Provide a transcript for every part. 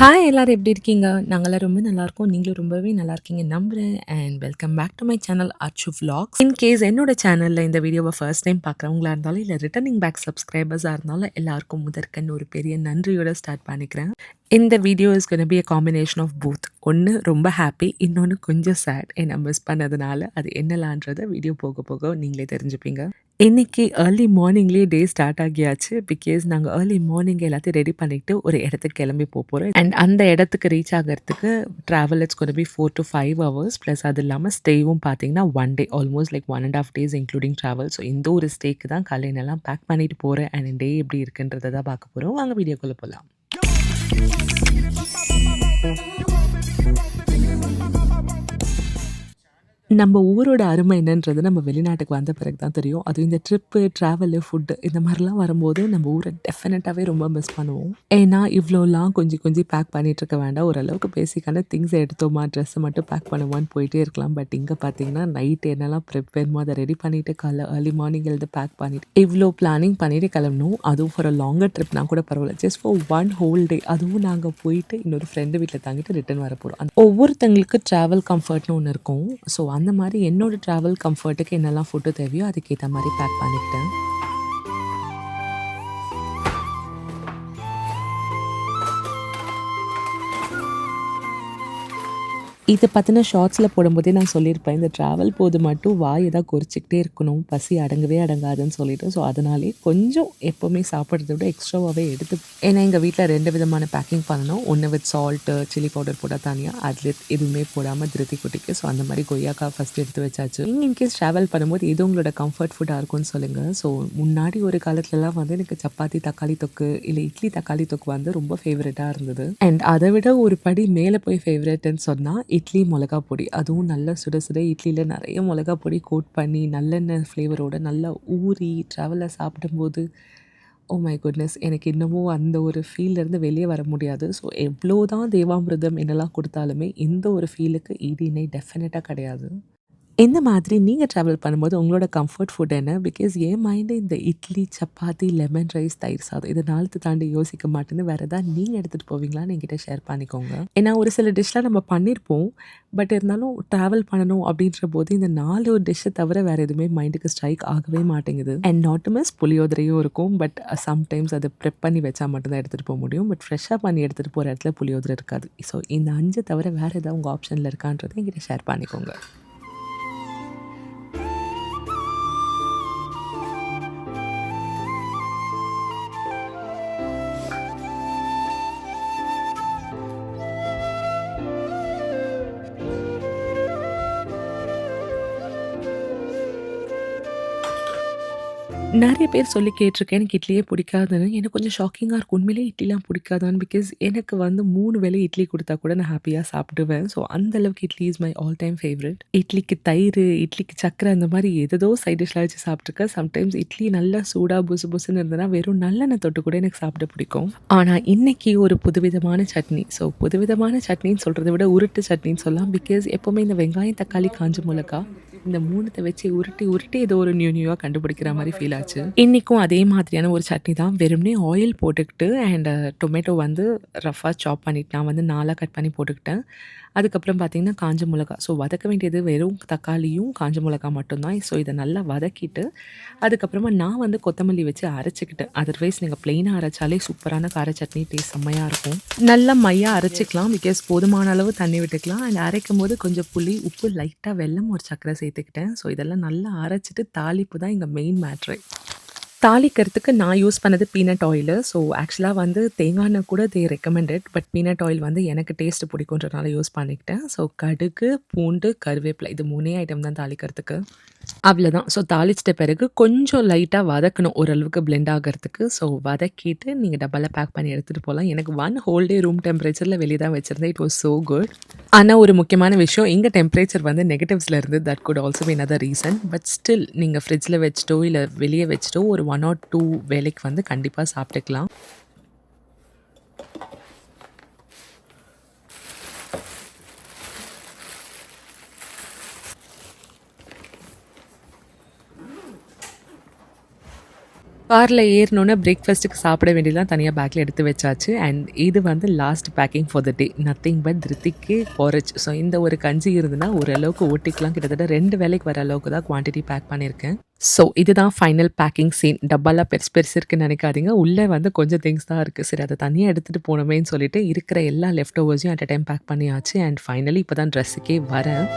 Hi எல்லாரும் எப்படி இருக்கீங்க? நாங்கலாம் ரொம்ப நல்லாயிருக்கோம். நீங்களும் ரொம்பவே நல்லா இருக்கீங்கன்னு நம்புறேன். And welcome back to my channel Achu vlogs. In case என்னோட சேனல்ல இந்த வீடியோவ ஃபர்ஸ்ட் டைம் பார்க்குறவங்களா இருந்தாலும், இல்ல ரிட்டர்னிங் பேக் சப்ஸ்கிரைபர்ஸா இருந்தாலும் எல்லாருக்கும் முதற்கண் ஒரு பெரிய நன்றியோட ஸ்டார்ட் பண்ணிக்கிறேன். இந்த video is gonna be a combination of both. ஒண்ணு ரொம்ப ஹாப்பி, இன்னொன்னு கொஞ்சம் சேட். என்ன மிஸ் பண்ணதுனால அது என்னலான்றத வீடியோ போக போக நீங்களே தெரிஞ்சுப்பீங்க. இன்னைக்கு ஏர்லி மார்னிங்லேயே டே ஸ்டார்ட் ஆகியாச்சு. பிகாஸ் நாங்க ஏர்லி மார்னிங் எல்லாத்தையும் ரெடி பண்ணிட்டு ஒரு இடத்துக்கு கிளம்பி போறோம். அண்ட் அந்த இடத்துக்கு ரீச் ஆகறதுக்கு travel it's gonna be 4 to 5 hours. Plus அது இல்லாம ஸ்டேவும் பார்த்தீங்கன்னா 1 day almost like 1 1/2 days including travel. So இந்த ஒரு ஸ்டேக்கு தான் காலையிலலாம் பேக் பண்ணிட்டு போறேன். அண்ட் டே எப்படி இருக்குன்றத தான் பார்க்க போறோம். வாங்க வீடியோக்குள்ள போலாம். நம்ம ஊரோட அருமை என்னன்றது நம்ம வெளிநாட்டுக்கு வந்த பிறகு தான் தெரியும். அதுவும் இந்த ட்ரிப்பு, ட்ராவலு, ஃபுட்டு இந்த மாரிலாம் வரும்போது நம்ம ஊர டெஃபினட்டாவே ரொம்ப மிஸ் பண்ணுவோம். ஏன்னா, இவ்ளோலாம் கொஞ்சி கொஞ்சி பேக் பண்ணிட்டுருக்க வேண்டாம். ஓரளவுக்கு பேசிக்கான திங்ஸ எடுத்தோமா, ட்ரெஸ்ஸ மட்டும் பேக் பண்ணுவோமான்னு போயிட்டே இருக்கலாம். பட் இங்க பார்த்தீங்கன்னா, நைட் என்னலாம் ப்ரிப் வேணுமோ அத ரெடி பண்ணிட்டு, காலைல ஏர்லி மார்னிங் எழுந்து பேக் பண்ணிட்டு, இவ்ளோ பிளானிங் பண்ணிட்டு கிளம்பணும். அதுவும் ஃபார் அ லாங்கர் ட்ரிப்னா கூட பரவால்ல. Just for 1 whole day. அதுவும் நாங்க போயிட்டு இன்னொரு ஃப்ரெண்டு வீட்ல தங்கிட்டு ரிட்டர்ன் வரப்போறோம். ஒவ்வொருத்தங்களுக்கு ட்ராவல் கம்ஃபர்ட்னு ஒண்ணு இருக்கும். ஸோ அந்த மாரி என்னோட ட்ராவல் கம்ஃபர்ட்டுக்கு என்னெல்லாம் ஃபுட்டு தேவையோ அதுக்கேத்த மாரி பேக் பண்ணிக்கிட்டேன். இத பத்தின ஷார்ட்ஸ்ல போடும்போதே நான் சொல்லியிருப்பேன். இந்த ட்ராவல் போது மட்டும் வாய் ஏதா கொறிச்சுக்கிட்டே இருக்கணும். பசி அடங்கவே அடங்காதுன்னு சொல்லிட்டு. ஸோ அதனாலேயே கொஞ்சம் எப்பவுமே சாப்பிடுறத விட எக்ஸ்ட்ராவாவே எடுத்து ஏன்னா எங்க வீட்ல 2 விதமான பேக்கிங் பண்ணணும். ஒண்ணு வித் சால்ட்டு, சில்லி பவுடர் போட்டா தனியா, அதில எதுவுமே போடாம திருத்தி குட்டிக்கு. ஸோ அந்த மாரி கொய்யாக்கா ஃபர்ஸ்ட் எடுத்து வச்சாச்சு. நீங்க இன்கேஸ் ட்ராவல் பண்ணும்போது எது உங்களோட கம்ஃபர்ட் ஃபுட்டா இருக்கும்னு சொல்லுங்க. ஸோ முன்னாடி ஒரு காலத்துலலாம் வந்து எனக்கு சப்பாத்தி, தக்காளி தொக்கு, இல்ல இட்லி தக்காளி தொக்கு வந்து ரொம்ப ஃபேவரட்டா இருந்தது. அண்ட் அத விட ஒரு படி மேல போய் ஃபேவரட்ன்னு சொன்னா இட்லி மிளகா பொடி. அதுவும் நல்லா சுட சுட இட்லியில நெறைய மிளகா பொடி கோட் பண்ணி, நல்லெண்ணெய் ஃப்ளேவரோட நல்லா ஊறி ட்ராவல்ல சாப்பிடும்போது, ஓ மை குட்னஸ்! எனக்கு இன்னமும் அந்த ஒரு ஃபீல்லேருந்து வெளிய வர முடியாது. ஸோ எவ்ளோதான் தேவாமிர்தம் என்னலாம் குடுத்தாலுமே, இந்த ஒரு ஃபீலுக்கு ஈடு இணை டெஃபினட்டா கிடையாது. இந்த மாதிரி நீங்க ட்ராவல் பண்ணும்போது உங்களோட கம்ஃபர்ட் ஃபுட் என்ன? பிகாஸ் என் மைண்டு இந்த இட்லி, சப்பாத்தி, லெமன் ரைஸ், தயிர் சாதம் இத 4த்த தாண்டி யோசிக்க மாட்டேன்னு. வேற ஏதாவது நீங்க எடுத்துட்டு போவீங்களான்னு என்கிட்ட ஷேர் பண்ணிக்கோங்க. ஏன்னா ஒரு சில டிஷ்லாம் நம்ம பண்ணியிருப்போம். பட் இருந்தாலும் ட்ராவல் பண்ணணும் அப்படின்றபோது இந்த 4 டிஷ்ஷ தவிர வேற எதுவுமே மைண்டுக்கு ஸ்ட்ரைக் ஆகவே மாட்டேங்குது. அண்ட் நாட் டு மிஸ் புளியோதரையும் இருக்கும். பட் சம்டைம்ஸ் அத ப்ரிப் பண்ணி வச்சா மட்டும் தான் எடுத்துட்டு போ முடியும். பட் ஃப்ரெஷ்ஷா பண்ணி எடுத்துட்டு போற இடத்துல புளியோதரை இருக்காது. ஸோ இந்த 5 தவிர வேற ஏதாவது உங்க ஆப்ஷன்ல இருக்கான்றத என்கிட்ட ஷேர் பண்ணிக்கோங்க. நெறைய பேர் சொல்லி கேட்டுருக்கேன். எனக்கு இட்லியே பிடிக்காதுன்னு. எனக்கு கொஞ்சம் ஷாக்கிங்கா இருக்கும். உண்மையிலேயே இட்லிலாம் பிடிக்காதான்னு. பிகாஸ் எனக்கு வந்து 3 வேளை இட்லி குடுத்தா கூட நான் ஹாப்பியா சாப்பிடுவேன். ஸோ அந்த அளவுக்கு idli is my all time favourite. இட்லிக்கு தயிரு, இட்லிக்கு சர்க்கரை அந்த மாரி ஏதேதோ சைட் டிஷ்லாம் வச்சு சாப்பிட்டுருக்கேன். சம்டைம்ஸ் இட்லி நல்லா சூடா புசு புசுன்னு இருந்ததுனா வெறும் நல்லெண்ணெய் தொட்டு கூட எனக்கு சாப்பிட பிடிக்கும். ஆனா இன்னைக்கு ஒரு புதுவிதமான சட்னி. ஸோ புதுவிதமான சட்னின்னு சொல்றத விட உருட்டு சட்னின்னு சொல்லலாம். பிகாஸ் எப்பவுமே இந்த வெங்காயம், தக்காளி, காஞ்ச மிளகா இந்த 3த்த வச்சு உருட்டி, உருட்டி ஏதோ ஒரு நியூவா கண்டுபிடிக்கிற மாரி ஃபீல் ஆச்சு. இன்னைக்கும் அதே மாதிரியான ஒரு சட்னி தான். வெறுமனே ஆயில் போட்டுக்கிட்டு அண்ட் டொமேட்டோ வந்து ரஃப்பா சாப் பண்ணிட்டு நான் வந்து 4ஆ கட் பண்ணி போட்டுக்கிட்டேன். அதுக்கப்புறம் பார்த்தீங்கன்னா, காஞ்ச மிளகா. ஸோ வதக்க வேண்டியது வெறும் தக்காளியும், காஞ்ச மிளகா மட்டும் தான். ஸோ இத நல்லா வதக்கிட்டு, அதுக்கப்புறமா நான் வந்து கொத்தமல்லி வச்சு அரைச்சுக்கிட்டேன். அதர்வைஸ் நீங்க பிளெயினா அரைச்சாலே சூப்பரான கார சட்னி டேஸ்ட் செம்மையா இருக்கும். நல்லா மையா அரைச்சுக்கலாம். பிகாஸ் போதுமான அளவு தண்ணி விட்டுக்கலாம். அண்ட் அரைக்கும்போது கொஞ்சம் புளி, உப்பு, லைட்டா வெல்லம், ஒரு சர்க்கரை சேர்த்துக்கிட்டேன். ஸோ இதெல்லாம் நல்லா அரைச்சுட்டு தாளிப்பு தான் இங்க மெயின் மேட்ரே. தாளிக்கிறதுக்கு நான் யூஸ் பண்ணது பீனட் ஆயிலு. ஸோ ஆக்சுவலா வந்து தேங்காய் எண்ணெய் கூட தே ரெக்கமெண்டட். பட் பீனட் ஆயில் வந்து எனக்கு டேஸ்ட் பிடிக்குன்றனால யூஸ் பண்ணிக்கிட்டேன். ஸோ கடுகு, பூண்டு, கருவேப்பிலை இது 3 ஐட்டம் தான் தாளிக்கிறதுக்கு. அவ்வளதான். ஸோ தாளிச்சிட்ட பிறகு கொஞ்சம் லைட்டா வதக்கணும். ஓரளவுக்கு பிளெண்ட் ஆகறதுக்கு. ஸோ வதக்கிட்டு நீங்க டப்பால பேக் பண்ணி எடுத்துட்டு போலாம். எனக்கு 1 ஹோல் டே ரூம் டெம்பரேச்சர்ல வெளிய தான் வச்சிருந்தேன். It was so good. ஆனா ஒரு முக்கியமான விஷயம், இங்க டெம்பரேச்சர் வந்து நெகட்டிவ்ஸ்ல இருந்து that could also be another reason. But still நீங்க ஃப்ரிட்ஜ்ல வச்சுட்டோ, இல்ல வெளிய வச்சுட்டோ ஒரு 1 ஆர் 2 வேளைக்கு வந்து கண்டிப்பா சாப்பிட்டுக்கலாம். கார்ல ஏறுனோனே பிரேக்ஃபாஸ்ட்டுக்கு சாப்பிட வேண்டியதெல்லாம் தனியா பேக்ல எடுத்து வச்சாச்சு. அண்ட் இது வந்து last packing for the day. Nothing but திருத்திக்கு போரேஜ். ஸோ இந்த ஒரு கஞ்சி இருந்துன்னா ஓரளவுக்கு ஓட்டிக்கலாம். கிட்டத்தட்ட 2 வேளைக்கு வர அளவுக்கு தான் குவான்டிட்டி பேக் பண்ணியிருக்கேன். ஸோ இதுதான் ஃபைனல் பேக்கிங் சீன். டப்பாலாம் பெருசு பெருசு இருக்குன்னு நினைக்காதீங்க. உள்ளே வந்து கொஞ்சம் திங்ஸ் தான் இருக்குது. சரி அதை தனியாக எடுத்துகிட்டு போகணுமேன்னு சொல்லிட்டு இருக்கிற எல்லா லெஃப்ட் ஓவர்ஸையும் அட் அ டைம் பேக் பண்ணியாச்சு. அண்ட் ஃபைனலி இப்போ தான் ட்ரெஸ்ஸுக்கே வரேன்.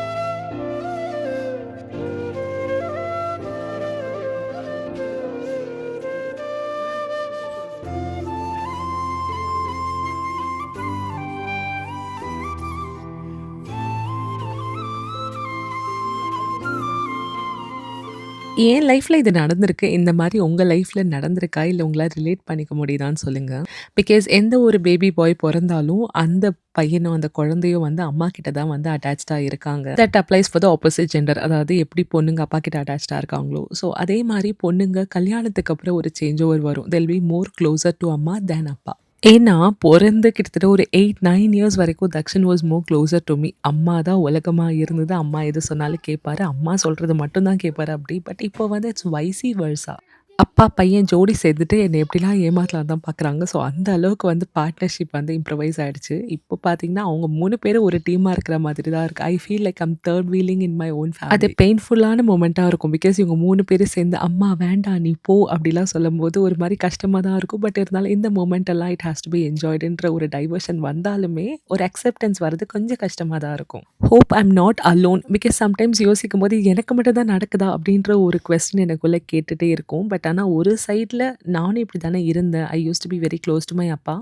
என் லைஃப்ல இது நடந்திருக்கு. இந்த மாரி உங்க லைஃப்ல நடந்திருக்கா? இல்ல உங்களால ரிலேட் பண்ணிக்க முடியுதான்னு சொல்லுங்க. பிகாஸ் எந்த ஒரு பேபி பாய் பொறந்தாலும், அந்த பையனோ, அந்த குழந்தையோ வந்து அம்மா கிட்ட தான் வந்து அட்டாச்டா இருக்காங்க. That applies for the opposite gender. அதாவது எப்படி பொண்ணுங்க அப்பா கிட்ட அட்டாச்டா இருக்காங்களோ, ஸோ அதே மாரி பொண்ணுங்க கல்யாணத்துக்கு அப்புறம் ஒரு சேஞ்ச் ஓவர் வரும். தெல் பி மோர் க்ளோசர் டூ அம்மா தேன் அப்பா. ஏன்னா, பொறந்து கிட்டத்தட்ட ஒரு 8, 9 இயர்ஸ் வரைக்கும் Dakshan was more closer to me. அம்மா தான் உலகமா இருந்தது. அம்மா எது சொன்னாலும் கேட்பாரு. அம்மா சொல்றது மட்டும் தான் கேட்பாரு அப்படி. பட் இப்போ வந்து இட்ஸ் வைசி வெர்சா. அப்பா, பையன் ஜோடி சேர்ந்துட்டு என்னை எப்படிலாம் ஏமாத்தலாம் தான் பார்க்குறாங்க. ஸோ அந்த அளவுக்கு வந்து பார்ட்னர்ஷிப் வந்து இம்ப்ரவைஸ் ஆயிடுச்சு. இப்போ பார்த்தீங்கன்னா, அவங்க 3 பேரும் ஒரு டீமா இருக்கிற மாதிரி தான் இருக்கு. I feel like I'm third wheeling in my own family. அது பெயின்ஃபுல்லான மொமெண்ட்டா இருக்கும். பிகாஸ் இவங்க 3 பேரும் சேர்ந்து, "அம்மா வேண்டாம் நீ போ" அப்படிலாம் சொல்லும்போது ஒரு மாரி கஷ்டமா தான் இருக்கும். பட் இருந்தாலும் இந்த மொமெண்ட் எல்லாம் இட் ஹேஸ் டு பி என்ஜாய்டுன்ற ஒரு டைவர்ஷன் வந்தாலுமே, ஒரு அக்செப்டன்ஸ் வரது கொஞ்சம் கஷ்டமா தான் இருக்கும். Hope I'm not alone. Because sometimes யோசிக்கும்போது, எனக்கு மட்டும் தான் நடக்குதா? அப்படின்ற ஒரு கொஸ்டின் எனக்குள்ள கேட்டுட்டே இருக்கும். பட் ஆனா ஒரு சைட்ல நானும் இப்படி தானே இருந்தேன். ஐ used to be very close to my அப்பா.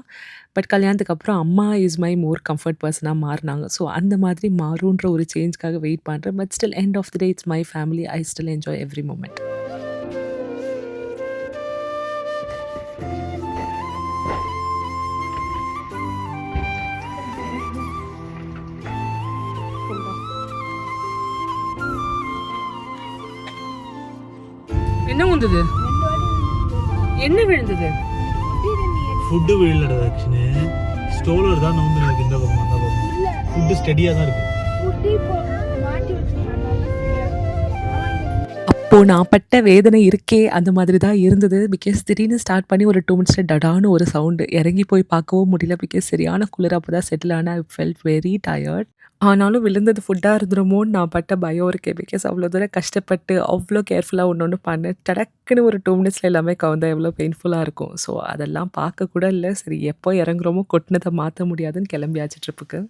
பட் கல்யாணத்துக்கு அப்புறம் அம்மா இஸ் மை மோர் கம்ஃபர்ட் பர்சனா மாறுனாங்க. ஸோ அந்த மாதிரி மாறுன்ற ஒரு சேஞ்ச்க்காக வெயிட் பண்றேன். But still end of the day it's my family. I still enjoy every moment. என்ன வந்தது? என்ன விழுந்தது? Food வீழலடா actually. ஸ்டோலர் தான் நவுந்து இருக்கு இந்த பக்கம் அந்த பக்கம். ஃபுட்டு ஸ்டெடியா தான் இருக்கு. அப்போ நான் பட்ட வேதனை இருக்கே அந்த மாதிரி தான் இருந்தது. பிகாஸ் திடீர்னு ஸ்டார்ட் பண்ணி ஒரு 2 மினிட்ஸ்ல டடான்னு ஒரு சவுண்டு. இறங்கி போய் பார்க்கவும் முடியல. பிகாஸ் சரியான குளிர் அப்போ தான் செட்டில் ஆனேன். I felt very tired. ஆனாலும் விழுந்தது ஃபுட்டா இருந்துருமோன்னு நான் பட்ட பயம் இருக்கே. பிகாஸ் அவ்வளோ தூரம் கஷ்டப்பட்டு அவ்வளோ கேர்ஃபுல்லா ஒண்ணு பண்ணேன். டடக்குன்னு ஒரு 2 மினிட்ஸ்ல எல்லாமே கவுந்தா எவ்வளோ பெயின்ஃபுல்லா இருக்கும். ஸோ அதெல்லாம் பார்க்க கூட இல்ல. சரி எப்போ இறங்குறோமோ கொட்டுனத மாத்த முடியாதுன்னு கிளம்பியாச்சு ட்ரிப்புக்கு.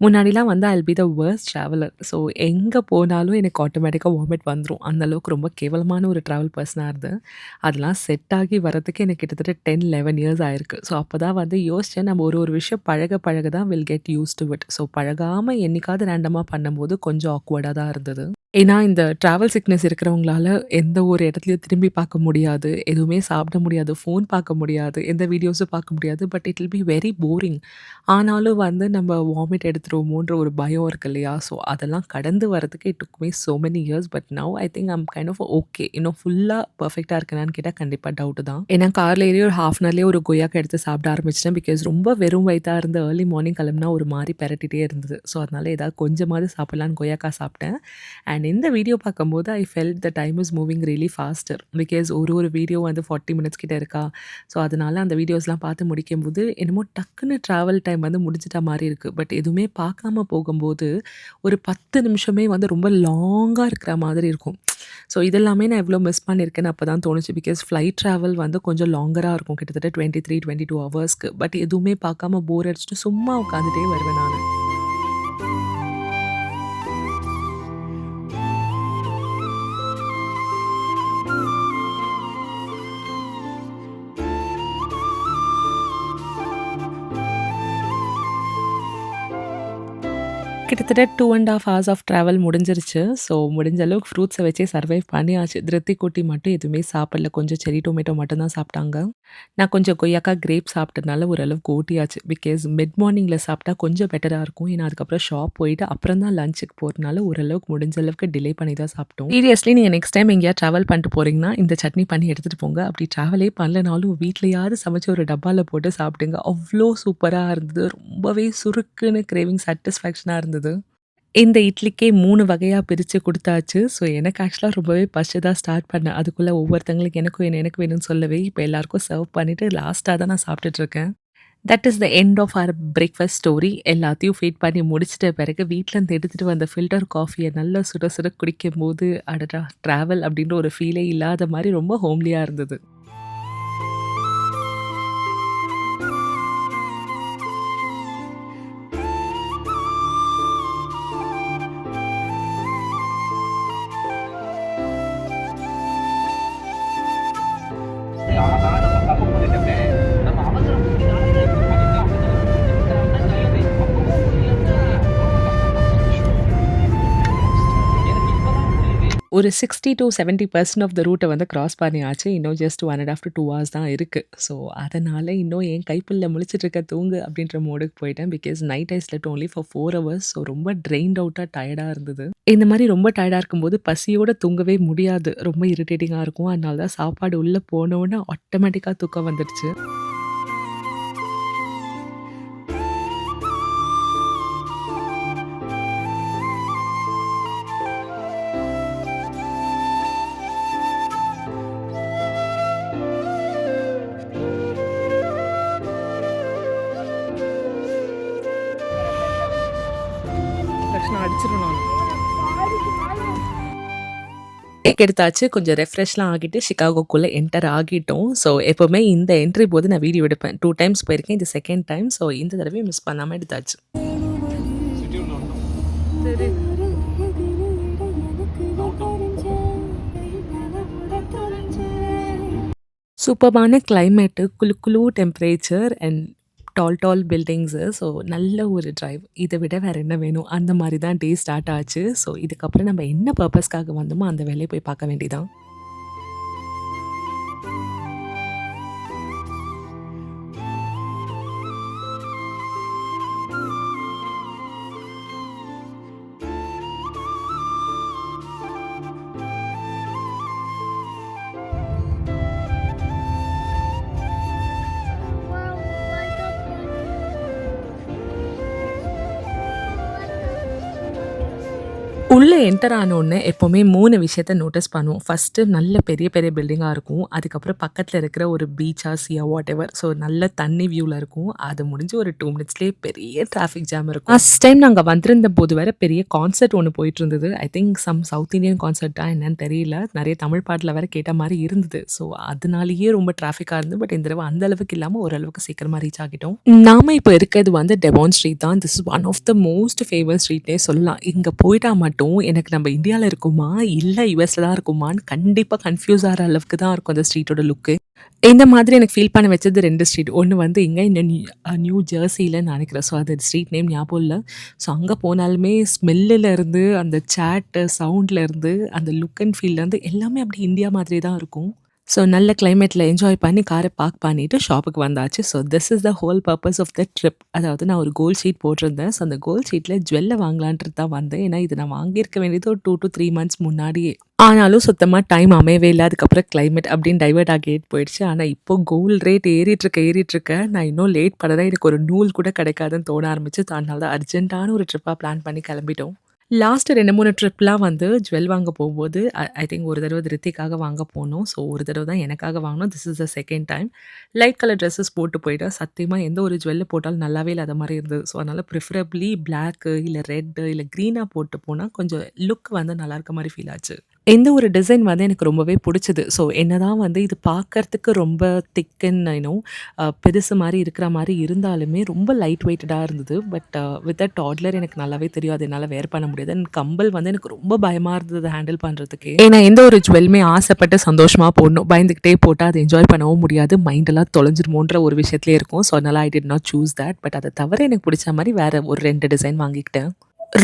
முன்னாடிலாம் வந்து I'll be the worst traveller. So எங்கே போனாலும் எனக்கு ஆட்டோமேட்டிக்காக வாமிட் வந்துரும். அந்த அளவுக்கு ரொம்ப கேவலமான ஒரு ட்ராவல் பர்சனாக இருந்தேன். அதெல்லாம் செட் ஆகி வரதுக்கு எனக்கு கிட்டத்தட்ட 10, 11 இயர்ஸ் ஆயிருக்கு. ஸோ அப்போ தான் வந்து யோசிச்சேன், நம்ம ஒரு ஒரு விஷயம் பழக பழக தான் will get used to it. So பழகாமல் என்னைக்காவது ரேண்டமாக பண்ணும்போது கொஞ்சம் ஆக்வர்டாக தான் இருந்தது. ஏன்னா இந்த ட்ராவல் சிக்னஸ் இருக்கிறவங்களால எந்த ஒரு இடத்துலையும் திரும்பி பார்க்க முடியாது. எதுவுமே சாப்பிட முடியாது. ஃபோன் பார்க்க முடியாது. எந்த வீடியோஸும் பார்க்க முடியாது. But it will be very boring. ஆனாலும் வந்து நம்ம வாமிட் எடுத்துருவோமோன்ற ஒரு பயம் இருக்கு இல்லையா? ஸோ அதெல்லாம் கடந்து வரதுக்கு it took me so many years. But now I think I'm kind of okay. இன்னும் ஃபுல்லா பெர்ஃபெக்ட்டா இருக்கேனான்னு கேட்டா கண்டிப்பா டவுட் தான். ஏன்னா கார்ல ஏறி ஒரு ஹாஃப் அன் ஹவர்லயே ஒரு கொய்யாக்கா எடுத்து சாப்பிட ஆரம்பிச்சுட்டேன். பிகாஸ் ரொம்ப வெறும் வயித்தா இருந்து ஏர்லி மார்னிங் கிளம்புனா ஒரு மாரி பெரட்டிட்டே இருந்தது. ஸோ அதனால ஏதாவது கொஞ்சமாவது சாப்பிடலான்னு கொய்யாக்கா சாப்பிட்டேன். அண்ட் இந்த வீடியோ பார்க்கும்போது I felt the time is moving really faster. Because ஒரு வீடியோ வந்து 40 மினிட்ஸ் கிட்ட இருக்கா. ஸோ அதனால அந்த வீடியோஸ்லாம் பார்த்து முடிக்கும்போது என்னமோ டக்குன்னு ட்ராவல் டைம் வந்து முடிஞ்சிட்ட மாரி இருக்கு. பட் எதுவுமே பார்க்காம போகும்போது ஒரு 10 நிமிஷமே வந்து ரொம்ப லாங்கா இருக்கிற மாதிரி இருக்கும். ஸோ இதெல்லாமே நான் எவ்வளோ மிஸ் பண்ணியிருக்கேன்னு அப்போ தான் தோணுச்சு. பிகாஸ் ஃப்ளைட் ட்ராவல் வந்து கொஞ்சம் லாங்கரா இருக்கும். கிட்டத்தட்ட 23, 22 ஹவர்ஸ்க்கு. பட் எதுவுமே பார்க்காம போர் அடிச்சுட்டு சும்மா உட்காந்துட்டே வருவேன் நானு. கிட்டத்தட்ட 2 1/2 ஹார்ஸ் ஆஃப் ட்ராவல் முடிஞ்சிருச்சு. ஸோ முடிஞ்ச அளவுக்கு ஃப்ரூட்ஸை வச்சே சர்வைவ் பண்ணியாச்சு. திருத்தி குட்டி மட்டும் எதுவுமே சாப்பிடல. கொஞ்சம் செர்ரி டொமேட்டோ மட்டும் தான் சாப்பிட்டாங்க. நான் கொஞ்சம் கொய்யாக்கா கிரேப் சாப்பிட்டதுனால ஓரளவுக்கு ஓட்டியாச்சு. பிகாஸ் மிட் மார்னிங்கில் சாப்பிட்டா கொஞ்சம் பெட்டராக இருக்கும். ஏன்னா அதுக்கப்புறம் ஷாப் போயிட்டு அப்புறம் தான் லஞ்சுக்கு போகிறதுனால ஓரளவுக்கு முடிஞ்ச அளவுக்கு டிலே பண்ணி தான் சாப்பிட்டோம். சீரியஸ்லி நீங்கள் நெக்ஸ்ட் டைம் எங்கேயா ட்ராவல் பண்ணிட்டு போகிறீங்கன்னா இந்த சட்னி பண்ணி எடுத்துகிட்டு போங்க. அப்படி ட்ராவலே பண்ணலனாலும் வீட்லையாவது சமைச்சு ஒரு டப்பாவில் போட்டு சாப்பிடுங்க. அவ்வளோ சூப்பராக இருந்தது. ரொம்பவே சுருக்குன்னு கிரேவிங் சாட்டிஸ்ஃபேக்ஷனாக இருந்தது. இந்த இட்லிக்கே 3 வகையா பிரிச்சு குடுத்தாச்சு. ஸோ எனக்கு ஆக்சுவலா ரொம்பவே பசி தான் ஸ்டார்ட் பண்ணேன். அதுக்குள்ள ஒவ்வொருத்தங்களுக்கு எனக்கு வேணும், எனக்கு வேணும்னு சொல்லவே, இப்ப எல்லாருக்கும் சர்வ் பண்ணிட்டு லாஸ்ட்டா தான் நான் சாப்பிட்டுட்டு இருக்கேன். That is the end of our breakfast story. எல்லாத்தையும் ஃபீட் பண்ணி முடிச்சிட்ட பிறகு வீட்லருந்து எடுத்துட்டு வந்த ஃபில்டர் காஃபிய நல்லா சுட சுட குடிக்கும்போது, அடடா! ட்ராவல் அப்படின்ற ஒரு ஃபீலே இல்லாத மாரி ரொம்ப ஹோம்லியா இருந்தது. ஆஹா நம்ம தப்பு பண்ணிட்டோமே நம்ம அவசரம் பண்ணிட்டோம் அப்பவும் புரியலன்னா எனக்கு இப்பதான் புரியுது. ஒரு 60-70% ஆஃப் த ரூட்ட வந்து கிராஸ் பண்ணியாச்சு. இன்னும் ஜஸ்ட் 1 1/2 to 2 ஹார்ஸ் தான் இருக்கு. ஸோ, அதனால இன்னும் என் கைப்புள்ள முழிச்சிட்டு இருக்க தூங்கு அப்படின்ற மோடுக்கு போயிட்டேன். Because night I slept only for 4 hours. So, ரொம்ப ட்ரெயின்ட் அவுட்டா டயர்டா இருந்தது. இந்த மாரி ரொம்ப டயர்டா இருக்கும்போது பசியோட தூங்கவே முடியாது. ரொம்ப இரிட்டேட்டிங்கா இருக்கும். அதனால தான் சாப்பாடு உள்ள போனோனே ஆட்டோமேட்டிக்கா தூக்கம் வந்துடுச்சு. லக்ஷ்மணா அடிச்சிரும் நானு. பிரேக் எடுத்தாச்சு. கொஞ்சம் ரெஃப்ரெஷ்லாம் ஆகிட்டு சிகாகோக்குள்ள என்டர் ஆகிட்டோம். ஸோ, எப்பவுமே இந்த என்ட்ரி போது நான் வீடியோ எடுப்பேன். 2 டைம்ஸ் போயிருக்கேன். இது செகண்ட் டைம். ஸோ, இந்த தடவையும் மிஸ் பண்ணாம எடுத்தாச்சு. சிட்டி உள்ள வந்துட்டோம். சரி. சூப்பர்பான கிளைமேட்டு, குளு குளு temperature and tall buildings. So, நல்ல ஒரு டிரைவ். இத விட வேற என்ன வேணும்? அந்த மாரி தான் டே ஸ்டார்ட் ஆச்சு. ஸோ, இதுக்கப்புறம் நம்ம என்ன பர்ப்பஸ்க்காக வந்தோமோ அந்த வேலைய போய் பார்க்க வேண்டியதான். உள்ள என்டர் ஆனோனே எப்பவுமே 3 விஷயத்த நோட்டீஸ் பண்ணுவோம். ஃபர்ஸ்ட்டு நல்ல பெரிய பெரிய பில்டிங்கா இருக்கும். அதுக்கப்புறம் பக்கத்துல இருக்கிற ஒரு பீச்சா, சீயா வாட்டெவர். ஸோ, நல்ல தண்ணி வியூல இருக்கும். அது முடிஞ்சு ஒரு 2 மினிட்ஸ்லயே பெரிய டிராஃபிக் ஜாம் இருக்கும். ஃபர்ஸ்ட் டைம் நாங்க வந்திருந்தபோது வேற பெரிய கான்சர்ட் ஒண்ணு போயிட்டுருந்தது. ஐ திங்க் சவுத் இண்டியன் கான்சர்ட்டா என்னன்னு தெரியல. நெறைய தமிழ் பாட்டுல வேற கேட்ட மாரி இருந்தது. ஸோ, அதனாலேயே ரொம்ப டிராஃபிக்கா இருந்தது. பட் இந்த தடவ அந்த அளவுக்கு இல்லாம ஓரளவுக்கு சீக்கிரமா ரீச் ஆகிட்டோம். நாம இப்ப இருக்கிறது வந்து டெவான் ஸ்ட்ரீட் தான். This is one of the most famous ஸ்ட்ரீட்னே சொல்லலாம். இங்க போயிட்டா மட்டும் எனக்கு நம்ம இந்தியால இருக்கோமா, இல்ல யுஎஸ்ல தான் இருக்கோமான்னு கண்டிப்பா கன்ஃப்யூஸ் ஆகுற அளவுக்கு தான் இருக்கும் அந்த ஸ்ட்ரீட்டோட லுக்கு. இந்த மாதிரி எனக்கு ஃபீல் பண்ண வச்சது 2 ஸ்ட்ரீட். ஒண்ணு வந்து இங்க நியூ ஜெர்சிலன்னு நெனைக்கிறேன். ஸோ, அது ஸ்ட்ரீட் நேம் ஞாபகம் இல்ல. ஸோ, அங்க போனாலுமே ஸ்மெல்லுல இருந்து, அந்த சாட் சவுண்ட்ல இருந்து, அந்த லுக் அண்ட் ஃபீல்ல இருந்து எல்லாமே அப்படியே இந்தியா மாதிரியே தான் இருக்கும். ஸோ, நல்ல கிளைமேட்ல என்ஜாய் பண்ணி கார பார்க் பண்ணிட்டு ஷாப்புக்கு வந்தாச்சு. So, this is the whole purpose of the trip. அதாவது நான் ஒரு கோல்ட் ஷீட் போட்டிருந்தேன். ஸோ, அந்த கோல்ட் ஷீட்ல ஜுவல்ல வாங்கலான்ட்டு தான் வந்தேன். ஏன்னா, இது நான் வாங்கியிருக்க வேண்டியது ஒரு 2 to 3 மந்த்ஸ் முன்னாடியே. ஆனாலும் சுத்தமா டைம் அமையவே இல்ல. அதுக்கப்புறம் கிளைமேட் அப்படின்னு டைவர்ட் ஆகிட்டு போயிடுச்சு. ஆனா, இப்போ கோல்ட் ரேட் ஏறிட்டு இருக்க. நான் இன்னும் லேட் பண்ணதான் எனக்கு ஒரு நூல் கூட கிடைக்காதுன்னு தோண ஆரம்பிச்சு. அதனால தான் அர்ஜென்ட்டான ஒரு ட்ரிப்பா பிளான் பண்ணி கிளம்பிட்டோம். லாஸ்ட் 2, 3 ட்ரிப்லாம் வந்து ஜுவல் வாங்க போகும்போது ஐ திங்க் ஒரு தடவ திருத்திக்காக வாங்க போனோம். ஸோ, ஒரு தடவ தான் எனக்காக வாங்குனோம். This is the second time. Light colour dresses போட்டு போயிட்டேன். சத்தியமா எந்த ஒரு ஜுவல்ல போட்டாலும் நல்லாவே இல்லாத மாரி இருந்தது. ஸோ, அதனால ப்ரிஃபரபிளி பிளாக்கு இல்ல ரெட்டு இல்ல கிரீனா போட்டு போனா கொஞ்சம் லுக் வந்து நல்லா இருக்க மாரி ஃபீல் ஆச்சு. இந்த ஒரு டிசைன் வந்து எனக்கு ரொம்பவே புடிச்சது. ஸோ, என்னதான் வந்து இது பார்க்கறதுக்கு ரொம்ப திக் அண்ட் பெருசு மாரி இருக்கிற மாரி இருந்தாலுமே ரொம்ப லைட் வெயிட்டடா இருந்தது. பட் வித் அ டாட்லர் எனக்கு நல்லாவே தெரியும். அது என்னால வேர் பண்ண முடியாது. அண்ட் கம்பல் வந்து எனக்கு ரொம்ப பயமா இருந்தது ஹேண்டில் பண்றதுக்கே. ஏன்னா, எந்த ஒரு ஜுவலுமே ஆசைப்பட்டு சந்தோஷமா போடணும். பயந்துகிட்டே போட்டா அத என்ஜாய் பண்ணவும் முடியாது. மைண்ட் எல்லாம் தொலைஞ்சிருமோன்ற ஒரு விஷயத்திலே இருக்கும். ஸோ, அதனால I did not choose that. But அத தவிர எனக்கு பிடிச்ச மாரி வேற ஒரு 2 டிசைன் வாங்கிக்கிட்டேன்.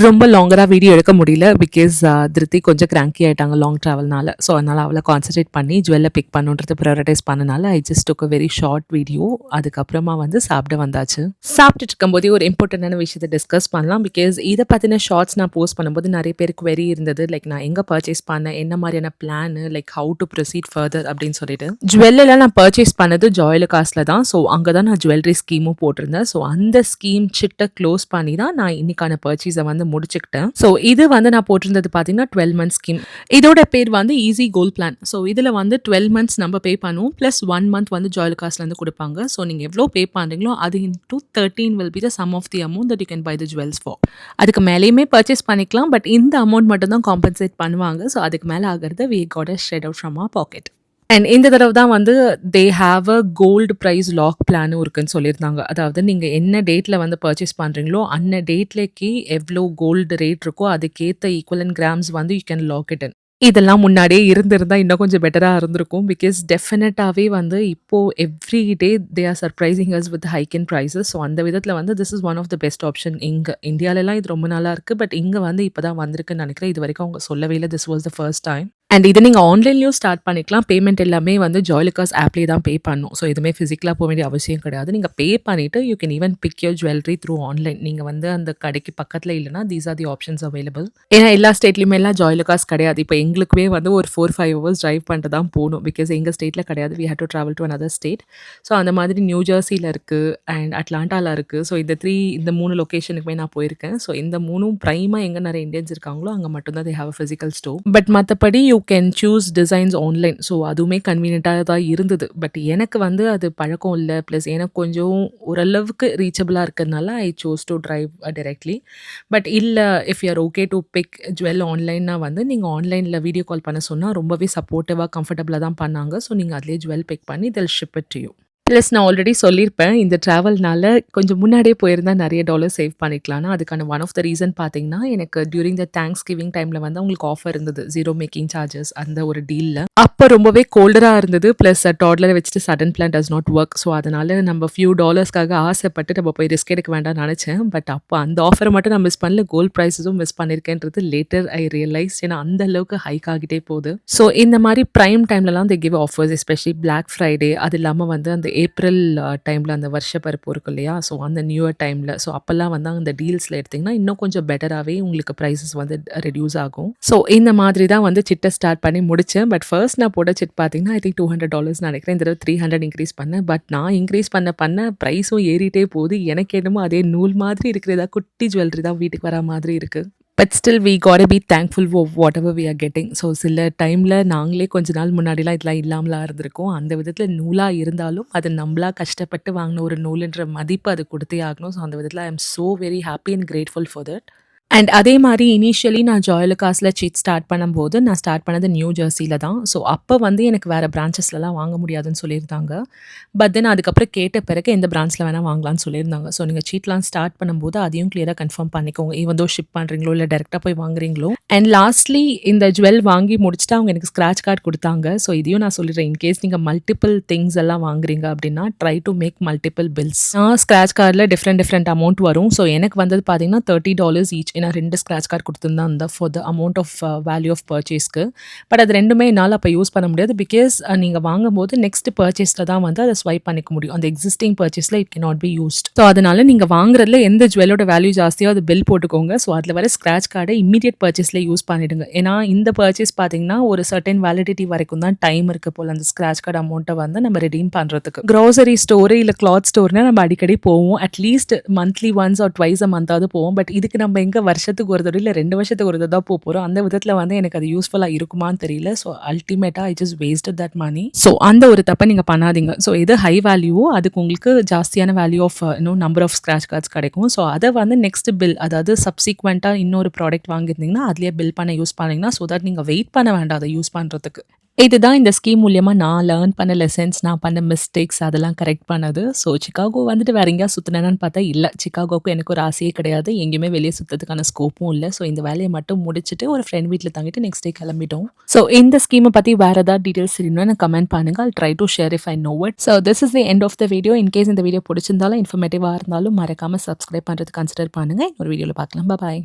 ரொம்ப லாங்கரா வீடியோ எடுக்க முடியல. பிகாஸ் திருத்தி கொஞ்சம் கிராங்கி ஆயிட்டாங்க லாங் ட்ராவல்னால. ஸோ, அதனால அவள கான்சன்ட்ரேட் பண்ணி ஜுவல்ல பிக் பண்ணணுன்றத பிரையாரிடைஸ் பண்ணனால I just took a very short video. அதுக்கப்புறமா வந்து சாப்பிட வந்தாச்சு. சாப்பிட்டுட்டு இருக்கும்போதே ஒரு இம்பார்ட்டன்டான விஷயத்த டிஸ்கஸ் பண்ணலாம். பிகாஸ் இத பத்தின ஷார்ட்ஸ் நான் போஸ்ட் பண்ணும்போது நிறைய பேருக்கு வெரி இருந்தது. லைக் நான் எங்க பர்ச்சேஸ் பண்ணேன், என்ன மாதிரியான plan, like how to proceed further அப்படின்னு சொல்லிட்டு. ஜுவல்லாம் நான் பர்ச்சேஸ் பண்ணது ஜாய்லுகாஸ்ல தான். ஸோ, அங்க தான் நான் ஜுவல்லரி ஸ்கீமும் போட்டிருந்தேன். ஸோ, அந்த ஸ்கீம் சிட்ட க்ளோஸ் பண்ணி தான் நான் இன்னைக்கான பர்ச்சேஸை வந்து வந்து முடிச்சுக்கிட்டேன். ஸோ இது வந்து நான் போட்டிருந்தது பார்த்தீங்கன்னா 12 மந்த் ஸ்கீம். இதோட பேர் வந்து ஈஸி கோல்ட் பிளான். ஸோ இதில் வந்து 12 மந்த்ஸ் நம்ம பே பண்ணுவோம். ப்ளஸ் 1 மந்த் வந்து ஜுவல்காஸ்லேருந்து கொடுப்பாங்க. ஸோ நீங்கள் எவ்வளோ பே பண்ணுறீங்களோ அது into 13 will be the sum of the amount that you can buy the jewels for. அதுக்கு மேலேயுமே பர்ச்சேஸ் பண்ணிக்கலாம். பட் இந்த அமௌண்ட் மட்டும் தான் காம்பன்சேட் பண்ணுவாங்க. ஸோ அதுக்கு மேலே ஆகிறது we got a shred out from our pocket. And இந்த தடவை தான் வந்து they have a gold price lock பிளானும் இருக்குன்னு சொல்லியிருந்தாங்க. அதாவது நீங்கள் என்ன டேட்டில் வந்து பர்ச்சேஸ் பண்ணுறீங்களோ அந்த டேட்லேக்கு எவ்வளோ கோல்டு ரேட் இருக்கோ அதுக்கேற்ற ஈக்குவலன் கிராம்ஸ் வந்து you can lock it in. இதெல்லாம் முன்னாடியே இருந்திருந்தா இன்னும் கொஞ்சம் பெட்டராக இருந்திருக்கும். பிகாஸ் டெஃபினட்டாகவே வந்து இப்போது every day they are surprising us with hike in prices. So அந்த விதத்தில் வந்து this is one of the best option. இங்கே இந்தியாவிலலாம் இது ரொம்ப நல்லா இருக்குது. பட் இங்கே வந்து இப்போ தான் வந்திருக்குன்னு நினைக்கிறேன். இது வரைக்கும் அவங்க சொல்லவே இல்லை. This was the first time. And இது நீங்கள் ஆன்லைன்லேயும் ஸ்டார்ட் பண்ணிக்கலாம். பேமெண்ட் எல்லாமே வந்து ஜுவல்காஸ் ஆப்லேயே தான் பே பண்ணணும். ஸோ எதுவுமே ஃபிசிக்கலாக போக வேண்டிய அவசியம் கிடையாது. நீங்கள் பே பண்ணிவிட்டு you can even pick your jewellery through online. நீங்கள் வந்து அந்த கடைக்கு பக்கத்தில் இல்லைனா these are the options available. ஏன்னா எல்லா ஸ்டேட்லையுமே எல்லாம் ஜுவல்காஸ் கிடையாது. இப்போ எங்களுக்குமே வந்து ஒரு 4-5 ஹவர்ஸ் ட்ரைவ் பண்ணிட்டு தான் போகணும். பிகாஸ் எங்கள் ஸ்டேட்டில் கிடையாது. We had to travel to another state. So அந்த மாதிரி நியூ ஜெர்சியில் இருக்குது அண்ட் அட்லாண்டாவில் இருக்குது. ஸோ இந்த 3 லொக்கேஷனுக்குமே நான் போயிருக்கேன். ஸோ இந்த 3ம் ப்ரைமாக எங்கே நிறைய இந்தியன்ஸ் இருக்காங்களோ அங்கே மட்டும்தான் they have a physical store. But மற்றபடி you can choose designs online. So அதுவுமே கன்வீனியண்ட்டாக தான் இருந்தது. பட் எனக்கு வந்து அது பழக்கம் இல்லை. ப்ளஸ் எனக்கு கொஞ்சம் ஓரளவுக்கு ரீச்சபிளாக இருக்கிறதுனால I chose to drive directly. But இல்லை if you are okay to pick jewel ஆன்லைன்னா வந்து நீங்கள் ஆன்லைனில் வீடியோ கால் பண்ண சொன்னால் ரொம்பவே சப்போர்ட்டிவாக கம்ஃபர்டபுளாக தான் பண்ணாங்க. ஸோ நீங்கள் அதிலே ஜுவல் பிக் பண்ணி they'll ship it to you. Plus நான் ஆல்ரெடி சொல்லியிருப்பேன் இந்த ட்ராவல்னால கொஞ்சம் முன்னாடியே போயிருந்தா நிறைய டாலர் சேவ் பண்ணிக்கலாம்னா அதுக்கான ஒன் ஆஃப் த ரீசன் பார்த்தீங்கன்னா எனக்கு டியூரிங் த தேங்க்ஸ் கிவிங் டைமில் வந்து அவங்களுக்கு ஆஃபர் இருந்தது 0 மேக்கிங் சார்ஜஸ் அந்த ஒரு டீலில். அப்போ ரொம்பவே கோல்டராக இருந்தது. ப்ளஸ் டாட்லரை வச்சுட்டு sudden plan does not work. So அதனால் நம்ம ஃபியூ டாலர்ஸ்க்காக ஆசைப்பட்டு நம்ம போய் ரிஸ்க் எடுக்க வேண்டாம்னு நினச்சேன். பட் அப்போ அந்த ஆஃபரை மட்டும் நான் மிஸ் பண்ணல. கோல்ட் ப்ரைஸஸும் மிஸ் பண்ணியிருக்கேன்றது லேட்டர் ஐ ரியலைஸ். ஏன்னா அந்த அளவுக்கு ஹைக் ஆகிட்டே போகுது. ஸோ இந்த மாதிரி ப்ரைம் டைம்லலாம் they give offers especially black Friday. அது இல்லாமல் வந்து அந்த ஏப்ரல் டைமில் அந்த வருஷ பருப்பு இருக்கும் இல்லையா. ஸோ அந்த நியூ இயர் டைமில் ஸோ அப்போல்லாம் வந்து அந்த டீல்ஸில் எடுத்திங்கன்னா இன்னும் கொஞ்சம் பெட்டராகவே உங்களுக்கு ப்ரைஸஸ் வந்து ரெடியூஸ் ஆகும். ஸோ இந்த மாதிரி தான் வந்து சிட்டை ஸ்டார்ட் பண்ணி முடித்தேன். பட் ஃபர்ஸ்ட் நான் போட்ட சிட் பார்த்தீங்கன்னா ஐ திங்க் $200 நினைக்கிறேன். இந்த தடவை 300 இன்க்ரீஸ் பண்ணேன். பட் நான் இன்க்ரீஸ் பண்ண ப்ரைஸும் ஏறிட்டே போகுது. எனக்கு என்னமோ அதே நூல் மாதிரி இருக்கிறதா குட்டி ஜுவல்லரி தான் வீட்டுக்கு வர மாதிரி இருக்குது. But still we got be thankful for whatever we are getting. So சில டைமில் நாங்களே கொஞ்ச நாள் முன்னாடிலாம் இதெல்லாம் இல்லாமலாம் இருந்திருக்கோம். அந்த விதத்தில் நூலாக இருந்தாலும் அது நம்மளாக கஷ்டப்பட்டு வாங்கின ஒரு நூலுன்ற மதிப்பு அது கொடுத்தே ஆகணும். ஸோ அந்த விதத்தில் I am so very happy and grateful for that. And அதே மாதிரி இனிஷியலி நான் ஜுவல்காஸில் சீட் ஸ்டார்ட் பண்ணும்போது நான் ஸ்டார்ட் பண்ணது நியூ ஜெர்சியில் தான். ஸோ அப்போ வந்து எனக்கு வேறு பிரான்ச்சஸ்லலாம் வாங்க முடியாதுன்னு சொல்லியிருந்தாங்க. பட் தென் அதுக்கப்புறம் கேட்ட பிறகு எந்த பிரான்ச்சில் வேணால் வாங்கலாம்னு சொல்லியிருந்தாங்க. ஸோ நீங்கள் சீட்லாம் ஸ்டார்ட் பண்ணும்போது அதையும் கிளியராக கன்ஃபார்ம் பண்ணிக்கோங்க. ஈவன் தோ ஷிப் பண்ணுறீங்களோ இல்லை டேரெக்டாக போய் வாங்குறீங்களோ. அண்ட் லாஸ்ட்லி இந்த ஜுவல் வாங்கி முடிச்சுட்டு அவங்க எனக்கு ஸ்க்ராட்ச் கார்டு கொடுத்தாங்க. ஸோ இதையும் நான் சொல்லிடுறேன். இன்கேஸ் நீங்கள் மல்டிபிள் திங்ஸ் எல்லாம் வாங்குறீங்க அப்படின்னா try to make multiple bills. Scratch கார்டில் டிஃப்ரெண்ட் அமௌண்ட் வரும். ஸோ எனக்கு வந்தது பார்த்தீங்கன்னா $30 ஈச். நான் 2 ஸ்க்ராட்ச் கார்டு கொடுத்துருந்தேன் அந்த for the amount of value of பர்ச்சேஸ்க்கு. பட் அது ரெண்டுமே என்னால் அப்போ யூஸ் பண்ண முடியாது. பிகாஸ் நீங்கள் வாங்கும்போது நெக்ஸ்ட் பர்ச்சேஸில் தான் வந்து அதை ஸ்வைப் பண்ணிக்க முடியும். அந்த எக்ஸிஸ்டிங் பர்ச்சேஸில் it can not be used. So அதனால் நீங்கள் வாங்குறதுல எந்த ஜுவலோட வேல்யூ ஜாஸ்தியோ அது பில் போட்டுக்கோங்க. ஸோ அதில் வர ஸ்க்ராட்ச் கார்டை இமீடியட் பர்ச்சேஸில் யூஸ் பண்ணிவிடுங்க. ஏன்னா இந்த பர்ச்சேஸ் பார்த்தீங்கன்னா ஒரு சர்டன் வேலிடிட்டி வரைக்கும் தான் டைம் இருக்குது போல் அந்த ஸ்க்ராட்ச் கார்டு அமௌண்ட்டை வந்து நம்ம ரெடீம் பண்ணுறதுக்கு. க்ரோசரி ஸ்டோரு இல்லை கிளாத் ஸ்டோர்னால் நம்ம அடிக்கடி போவோம். At least monthly once or twice a மந்தாவது போவோம். பட் இதுக்கு நம்ம எங்கே வருஷத்துக்கு ஒரு தடவை இல்லை 2 வருஷத்துக்கு ஒரு தடவை தான் போகிறோம். அந்த விதத்தில் வந்து எனக்கு அது யூஸ்ஃபுல்லாக இருக்குமான்னு தெரியல. ஸோ அல்டிமேட்டாக I just wasted that money. So அந்த ஒரு தப்பை நீங்கள் பண்ணாதீங்க. ஸோ எது ஹை வேல்யூவோ அதுக்கு உங்களுக்கு ஜாஸ்தியான value of number of scratch cards கிடைக்கும். ஸோ அதை வந்து நெக்ஸ்ட் பில் அதாவது சப்சிக்வெண்ட்டாக இன்னொரு ப்ராடக்ட் வாங்கியிருந்தீங்கன்னா அதுலேயே பில் பண்ண யூஸ் பண்ணிங்கன்னா ஸோ தட் நீங்கள் வெயிட் பண்ண வேண்டாம் அதை யூஸ் பண்ணுறதுக்கு. இதுதான் இந்த ஸ்கீம் மூலியமாக நான் லேர்ன் பண்ண லெசன்ஸ், நான் பண்ண மிஸ்டேக்ஸ் அதெல்லாம் கரெக்ட் பண்ணது. ஸோ சிகாகோ வந்துட்டு வேற எங்கேயா சுற்றினேன்னு பார்த்தா இல்லை. சிகாகோவுக்கு எனக்கு ஒரு ஆசையே கிடையாது. எங்கேயுமே வெளியே சுற்றுறதுக்கான ஸ்கோப்பும் இல்லை. ஸோ இந்த வேலையை மட்டும் முடிச்சுட்டு ஒரு ஃப்ரெண்ட் வீட்டில் தங்கிட்டு நெக்ஸ்ட் டே கிளம்பிட்டோம். ஸோ இந்த ஸ்கீமை பற்றி வேறு ஏதாவது டீட்டெயில்ஸ் தெரியணும்னு கமெண்ட் பண்ணுங்கள். I'll try to share if I know it. So this is the end of the video. In case இந்த வீடியோ பிடிச்சிருந்தாலும் இன்ஃபர்மேட்டிவாக இருந்தாலும் மறக்காமல் சப்ஸ்கிரைப் பண்ணுறது கன்சிடர் பண்ணுங்கள். ஒரு வீடியோவில் பார்க்கலாம். பாய்.